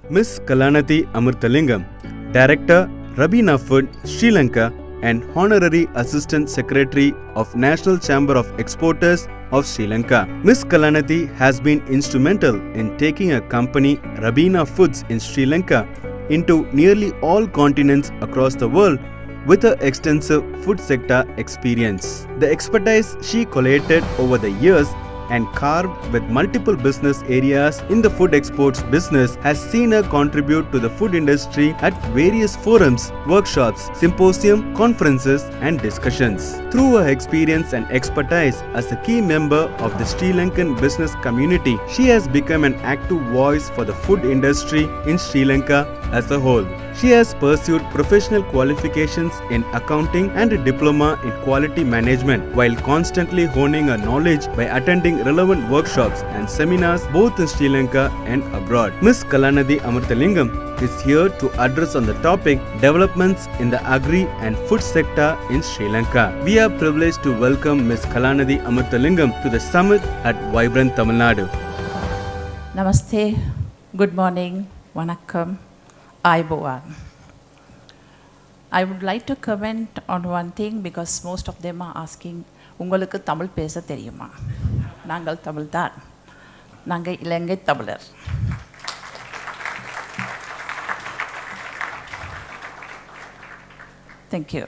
Miss Kalanithy Amirthalingam, Director, Rabeena Food, Sri Lanka, and Honorary Assistant Secretary of National Chamber of Exporters of Sri Lanka. Miss Kalanithy has been instrumental in taking a company, Rabeena Foods in Sri Lanka, into nearly all continents across the world with her extensive food sector experience. The expertise she collated over the years and carved with multiple business areas in the food exports business has seen her contribute to the food industry at various forums, workshops, symposium, conferences and discussions. Through her experience and expertise as a key member of the Sri Lankan business community, she has become an active voice for the food industry in Sri Lanka as a whole. She has pursued professional qualifications in accounting and a diploma in quality management while constantly honing her knowledge by attending relevant workshops and seminars both in Sri Lanka and abroad. Miss Kalanithy Amirthalingam is here to address on the topic developments in the agri and food sector in Sri Lanka. We are privileged to welcome Miss Kalanithy Amirthalingam to the summit at Vibrant Tamilnadu. Namaste, good morning, vanakkam, ayubowan. I would like to comment on one thing because most of them are asking, உங்களுக்கு தமிழ் பேச தெரியுமா? நாங்கள் தமிழ் தான். நாங்கள் இலங்கை தமிழர். Thank you.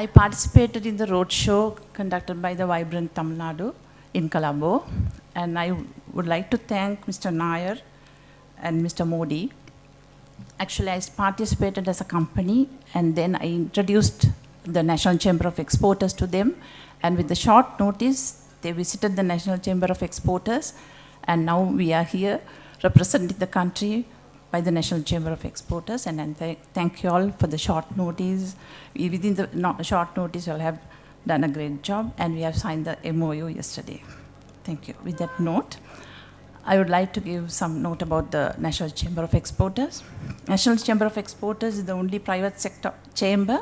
I participated in the roadshow conducted by the Vibrant Tamilnadu in Colombo, and I would like to thank Mr. Nair and Mr. Modi. Actually, I participated as a company, and then I introduced the National Chamber of Exporters to them, and with the short notice, they visited the National Chamber of Exporters, and now we are here representing the country by the National Chamber of Exporters, and thank you all for the short notice. Within the short notice, you all have done a great job, and we have signed the MOU yesterday. Thank you. With that note, I would like to give some note about the National Chamber of Exporters. National Chamber of Exporters is the only private sector chamber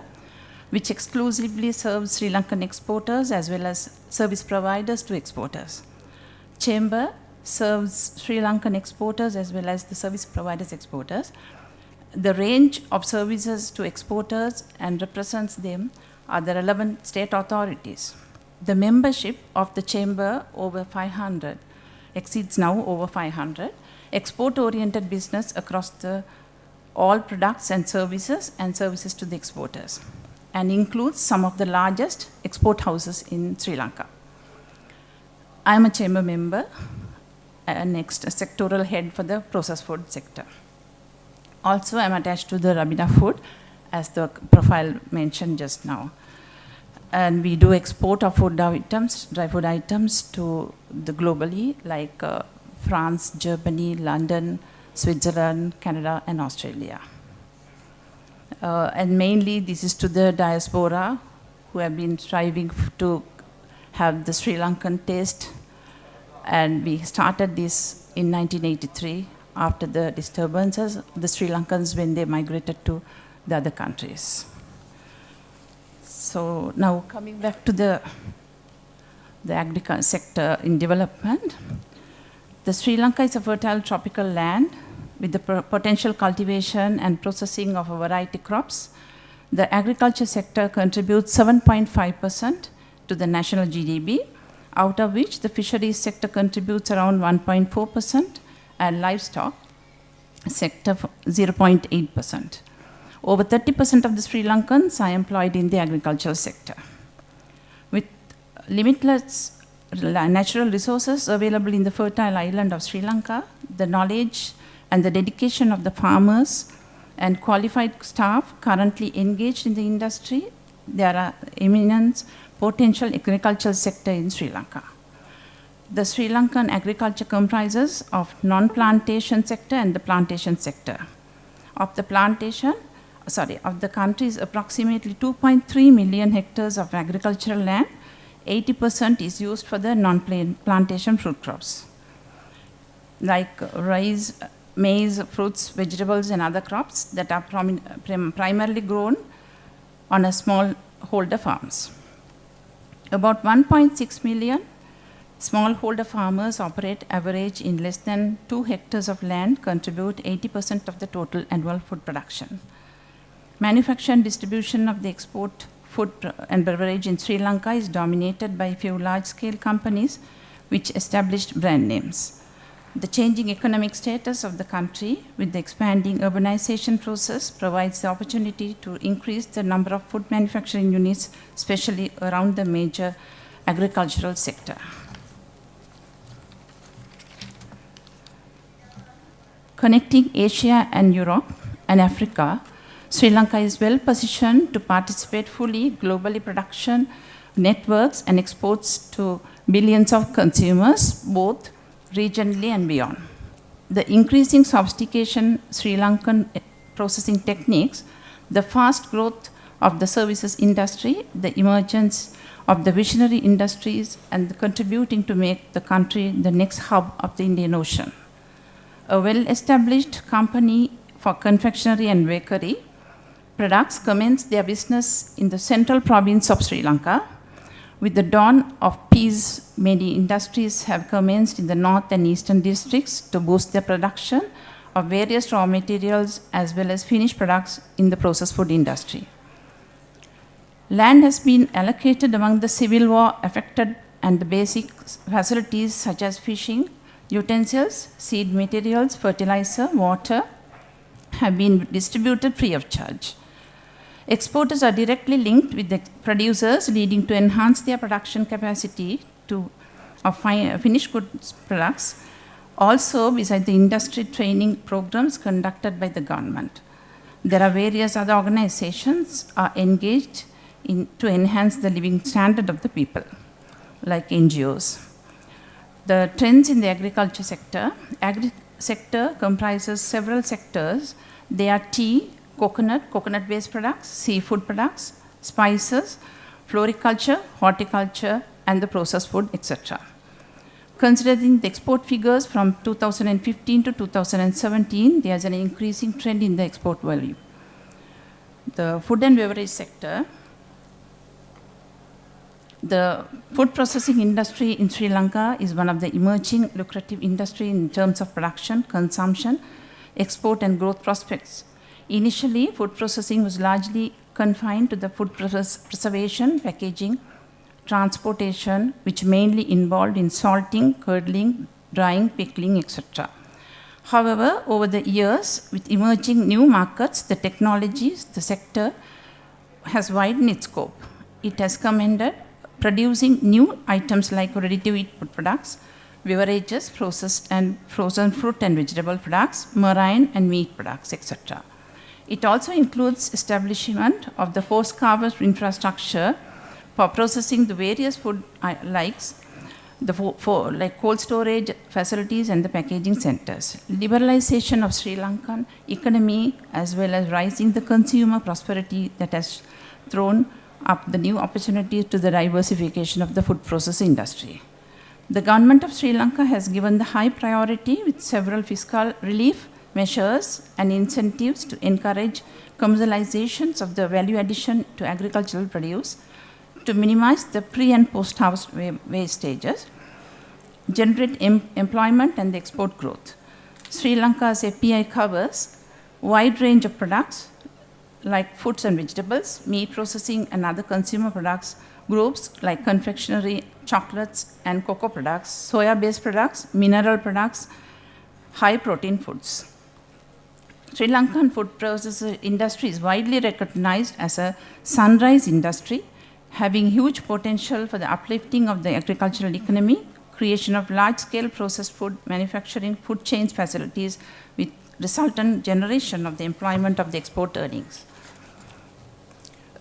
which exclusively serves Sri Lankan exporters as well as service providers to exporters. Chamber serves Sri Lankan exporters as well as the service providers exporters. The range of services to exporters and represents them are the relevant state authorities. The membership of the chamber over 500 exceeds now over 500 export-oriented business across all products and services to the exporters, and includes some of the largest export houses in Sri Lanka. I am a chamber member and next a sectoral head for the processed food sector. Also, I am attached to the Rabeena Food as the profile mentioned just now. And we do export of food items, dry food items to the globally like France, Germany, London, Switzerland, Canada and Australia. And mainly this is to the diaspora who have been striving to have the Sri Lankan taste, and we started this in 1983 after the disturbances, the Sri Lankans when they migrated to the other countries. So now coming back to the agriculture sector in development, the Sri Lanka is a fertile tropical land with the potential cultivation and processing of a variety of crops. The agriculture sector contributes 7.5% to the national GDP, out of which the fisheries sector contributes around 1.4% and livestock sector 0.8%. Over 30% of the Sri Lankans are employed in the agricultural sector. With limitless natural resources available in the fertile island of Sri Lanka, the knowledge and the dedication of the farmers and qualified staff currently engaged in the industry, there are immense potential agricultural sector in Sri Lanka. The Sri Lankan agriculture comprises of non-plantation sector and the plantation sector. Of the country's approximately 2.3 million hectares of agricultural land, 80% is used for the non-plantation fruit crops, like rice, maize, fruits, vegetables, and other crops that are primarily grown on a small holder farms. About 1.6 million Smallholder farmers operate average in less than 2 hectares of land, contribute 80% of the total annual food production. Manufacture and distribution of the export food and beverage in Sri Lanka is dominated by a few large-scale companies which established brand names. The changing economic status of the country with the expanding urbanization process provides the opportunity to increase the number of food manufacturing units, especially around the major agricultural sector. Connecting Asia and Europe and Africa, Sri Lanka is well positioned to participate fully globally production networks and exports to billions of consumers, both regionally and beyond. The increasing sophistication Sri Lankan processing techniques, the fast growth of the services industry, the emergence of the visionary industries, and contributing to make the country the next hub of the Indian Ocean. A well-established company for confectionery and bakery products commenced their business in the central province of Sri Lanka. With the dawn of peace, many industries have commenced in the north and eastern districts to boost their production of various raw materials as well as finished products in the processed food industry. Land has been allocated among the civil war affected, and the basic facilities such as fishing, utensils, seed materials, fertilizer, water have been distributed free of charge. Exporters are directly linked with the producers, leading to enhance their production capacity of finished goods products. Also, besides the industry training programs conducted by the government, there are various other organizations are engaged to enhance the living standard of the people, like NGOs. The trends in the agriculture sector. Sector comprises several sectors. They are tea, coconut-based products, seafood products, spices, floriculture, horticulture, and the processed food, etc. Considering the export figures from 2015 to 2017, there is an increasing trend in the export value. The food and beverage sector. The food processing industry in Sri Lanka is one of the emerging lucrative industry in terms of production, consumption, export, and growth prospects. Initially, food processing was largely confined to the food preservation, packaging, transportation, which mainly involved in salting, curdling, drying, pickling, etc. However, over the years, with emerging new markets, the technologies, the sector has widened its scope. It has commended producing new items like ready-to-eat food products, beverages, processed and frozen fruit and vegetable products, marine and meat products, etc. It also includes establishment of the post-harvest infrastructure for processing the various food likes, like cold storage facilities and the packaging centers. Liberalization of Sri Lankan economy as well as rising the consumer prosperity that has thrown up the new opportunities to the diversification of the food processing industry. The government of Sri Lanka has given the high priority with several fiscal relief measures and incentives to encourage commercializations of the value addition to agricultural produce, to minimize the pre- and post-harvest waste stages, generate employment and the export growth. Sri Lanka's API covers a wide range of products like fruits and vegetables, meat processing and other consumer products, groups like confectionery, chocolates and cocoa products, soya-based products, mineral products, high-protein foods. Sri Lankan food processing industry is widely recognized as a sunrise industry, having huge potential for the uplifting of the agricultural economy, creation of large-scale processed food manufacturing, food chains facilities with resultant generation of the employment of the export earnings.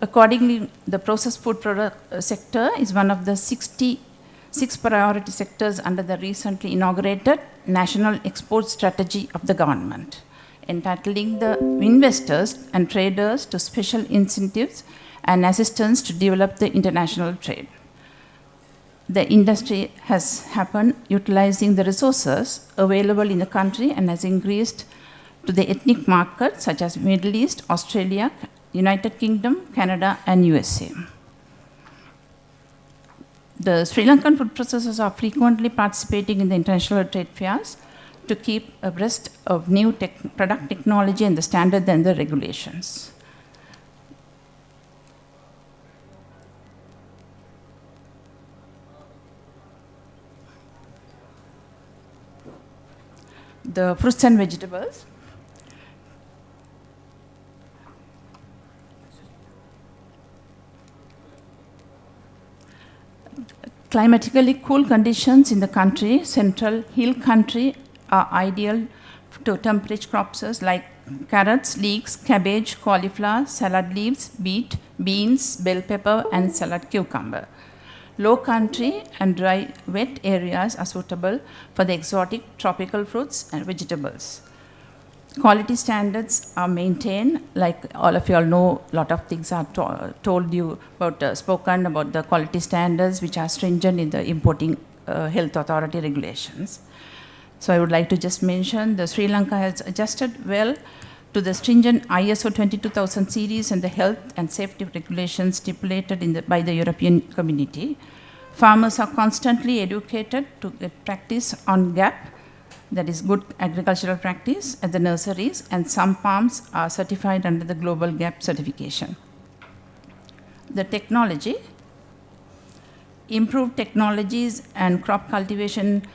Accordingly, the processed food product sector is one of the 66 priority sectors under the recently inaugurated National Export Strategy of the government, entitling the investors and traders to special incentives and assistance to develop the international trade. The industry has happened utilizing the resources available in the country and has increased to the ethnic markets such as Middle East, Australia, United Kingdom, Canada, and USA. The Sri Lankan food processors are frequently participating in the international trade fairs to keep abreast of new product technology and the standard and the regulations. The fruits and vegetables. Climatically cool conditions in the country, central hill country, are ideal to temperate crops like carrots, leeks, cabbage, cauliflower, salad leaves, beet, beans, bell pepper, and salad cucumber. Low country and dry, wet areas are suitable for the exotic tropical fruits and vegetables. Quality standards are maintained, like all of you all know, a lot of things are told you about, spoken about the quality standards which are stringent in the importing health authority regulations. So I would like to just mention the Sri Lanka has adjusted well to the stringent ISO 22000 series and the health and safety regulations stipulated by the European community. Farmers are constantly educated to get practice on GAP, that is good agricultural practice, at the nurseries, and some farms are certified under the global GAP certification. The technology, improved technologies and crop cultivation,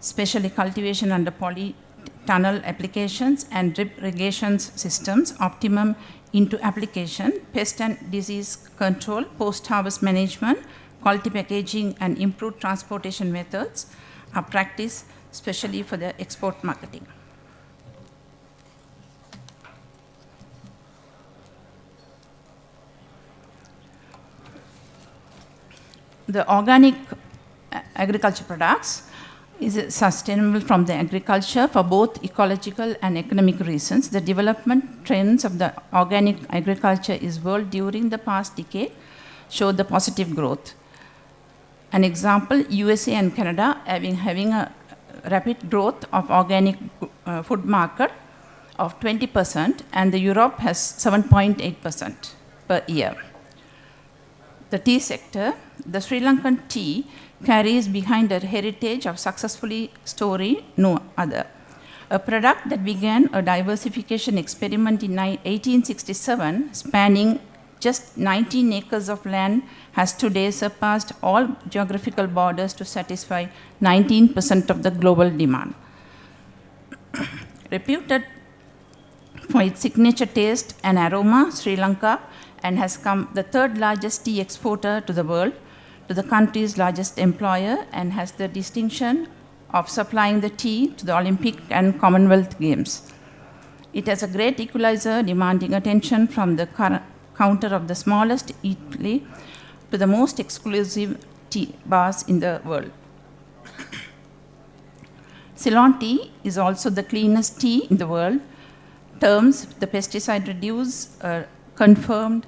especially cultivation under polytunnel applications and drip irrigation systems, optimum into application, pest and disease control, post-harvest management, quality packaging, and improved transportation methods are practiced especially for the export marketing. The organic agriculture products is sustainable from the agriculture for both ecological and economic reasons. The development trends of the organic agriculture is world during the past decade show the positive growth. An example, USA and Canada having a rapid growth of organic food market of 20%, and the Europe has 7.8% per year. The tea sector, the Sri Lankan tea carries behind a heritage of successfully story no other. A product that began a diversification experiment in 1867, spanning just 19 acres of land, has today surpassed all geographical borders to satisfy 19% of the global demand. Reputed for its signature taste and aroma, Sri Lanka and has come the third largest tea exporter to the world, to the country's largest employer, and has the distinction of supplying the tea to the Olympic and Commonwealth Games. It has a great equalizer demanding attention from the counter of the smallest eatery to the most exclusive tea bars in the world. Ceylon tea is also the cleanest tea in the world. Terms the pesticide reduce confirmed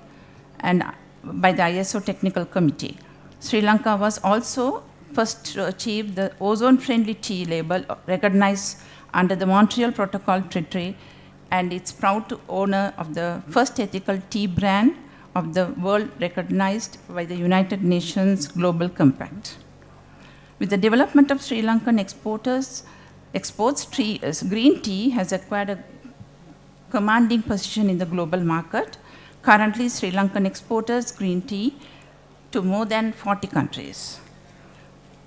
and by the ISO technical committee. Sri Lanka was also first to achieve the ozone-friendly tea label recognized under the Montreal Protocol Treaty, and it's proud to owner of the first ethical tea brand of the world recognized by the United Nations Global Compact. With the development of Sri Lankan exports, green tea has acquired a commanding position in the global market. Currently, Sri Lankan exporters green tea to more than 40 countries.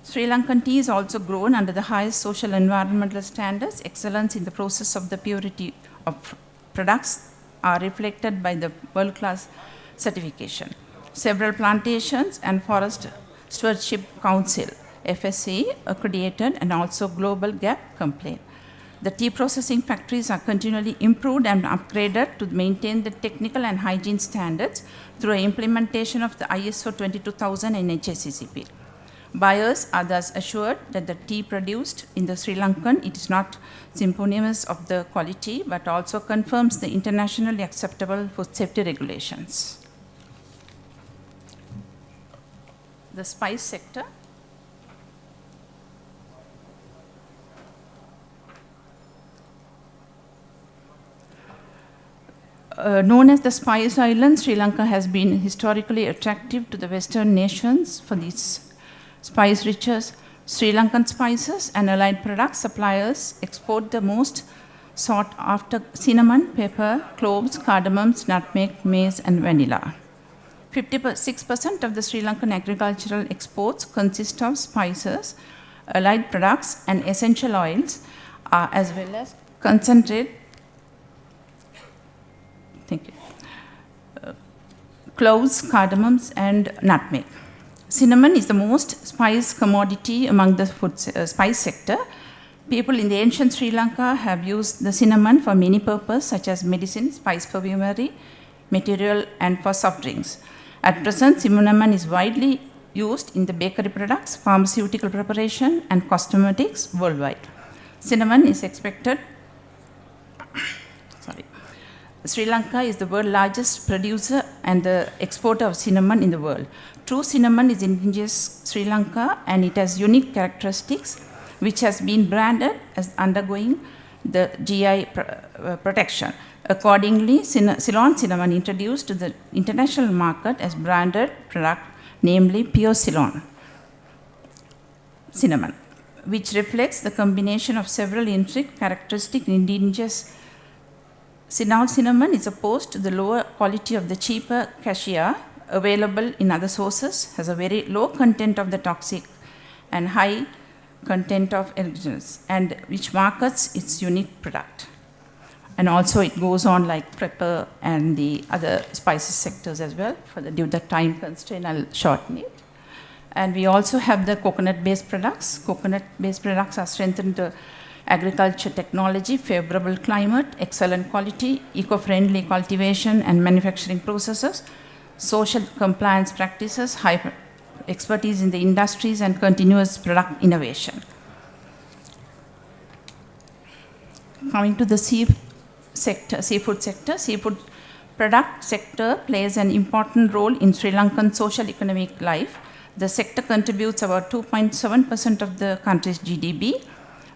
Sri Lankan tea is also grown under the highest social and environmental standards. Excellence in the process of the purity of products are reflected by the world-class certification. Several plantations and Forest Stewardship Council, FSC, accredited and also Global GAP complaint. The tea processing factories are continually improved and upgraded to maintain the technical and hygiene standards through implementation of the ISO 22000 and HACCP. Buyers are thus assured that the tea produced in the Sri Lankan, it is not synonymous of the quality, but also confirms the internationally acceptable food safety regulations. The spice sector. Known as the Spice Island, Sri Lanka has been historically attractive to the Western nations for its spice riches, Sri Lankan spices and allied products suppliers export the most sought after cinnamon, pepper, cloves, cardamoms, nutmeg, maize, and vanilla. 56% of the Sri Lankan agricultural exports consist of spices, allied products, and essential oils, as well as concentrate. Thank you. Cloves, cardamoms, and nutmeg. Cinnamon is the most spiced commodity among the food spice sector. People in the ancient Sri Lanka have used the cinnamon for many purposes, such as medicine, spice perfumery, material, and for soft drinks. At present, cinnamon is widely used in the bakery products, pharmaceutical preparation, and cosmetics worldwide. Cinnamon is expected. Sri Lanka is the world's largest producer and the exporter of cinnamon in the world. True cinnamon is indigenous Sri Lanka and it has unique characteristics which has been branded as undergoing the GI protection. Accordingly, Ceylon cinnamon introduced to the international market as branded product, namely Pure Ceylon cinnamon, which reflects the combination of several intrinsic characteristics in indigenous Ceylon cinnamon is opposed to the lower quality of the cheaper cassia available in other sources, has a very low content of the toxic and high content of originals, and which markets its unique product. And also it goes on like pepper and the other spices sectors as well. Due to the time constraint, I'll shorten it. And we also have the coconut-based products. Coconut-based products are strengthened to agriculture technology, favorable climate, excellent quality, eco-friendly cultivation and manufacturing processes, social compliance practices, high expertise in the industries, and continuous product innovation. Coming to the seafood sector, seafood product sector plays an important role in Sri Lankan social economic life. The sector contributes about 2.7% of the country's GDP.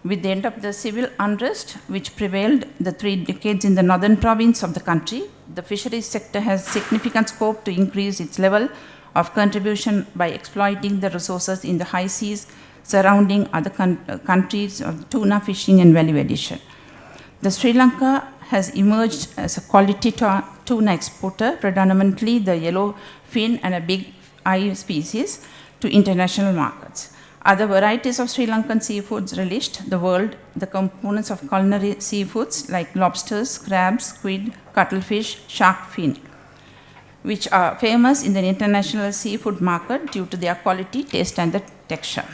With the end of the civil unrest, which prevailed the 3 decades in the northern province of the country, the fisheries sector has significant scope to increase its level of contribution by exploiting the resources in the high seas surrounding other countries of tuna fishing and value addition. The Sri Lanka has emerged as a quality tuna exporter, predominantly the yellow fin and a big eye species, to international markets. Other varieties of Sri Lankan seafoods relished the world, the components of culinary seafoods like lobsters, crabs, squid, cuttlefish, shark fin, which are famous in the international seafood market due to their quality, taste, and the texture.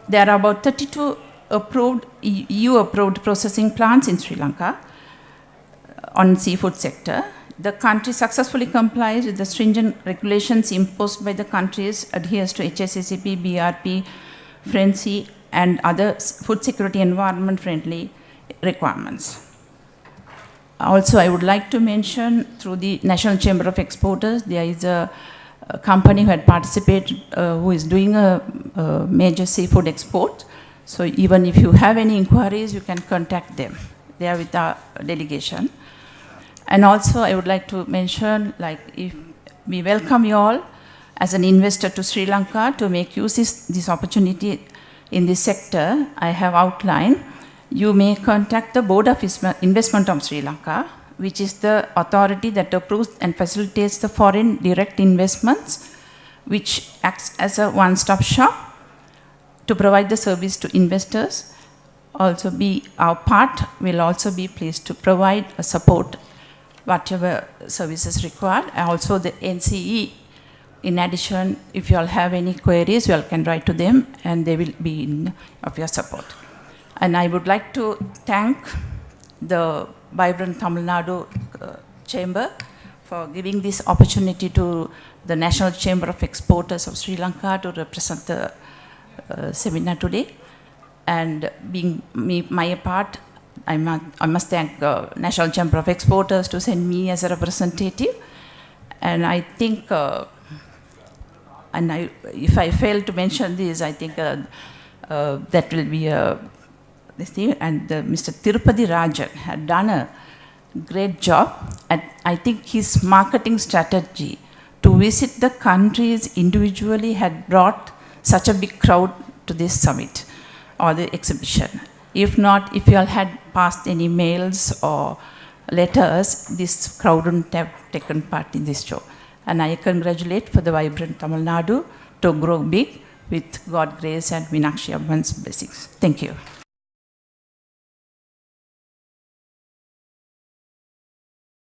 There are about 32 EU-approved processing plants in Sri Lanka on seafood sector. The country successfully complies with the stringent regulations imposed by the countries, adheres to HACCP, BRP, FRENCI, and other food security environment friendly requirements. Also, I would like to mention through the National Chamber of Exporters, there is a company who had participated, who is doing a major seafood export. So even if you have any inquiries, you can contact them. They are with our delegation. And also, I would like to mention, like, if we welcome you all as an investor to Sri Lanka to make use this opportunity in this sector I have outlined. You may contact the Board of Investment of Sri Lanka, which is the authority that approves and facilitates the foreign direct investments, which acts as a one-stop shop to provide the service to investors. Also, our part will also be pleased to provide a support whatever services required. Also the NCE, in addition, if you all have any queries, you all can write to them and they will be in of your support. And I would like to thank the vibrant Tamilnadu Chamber for giving this opportunity to the National Chamber of Exporters of Sri Lanka to represent the seminar today. And being my part, I must thank National Chamber of Exporters to send me as a representative. And I think, if I fail to mention this, I think that will be this thing. And Mr. Tirupati Rajan had done a great job. And I think his marketing strategy to visit the countries individually had brought such a big crowd to this summit or the exhibition. If not, if you all had passed any mails or letters, this crowd wouldn't have taken part in this show. And I congratulate for the vibrant Tamilnadu to grow big with God's grace and Meenakshi Amman's blessings. Thank you.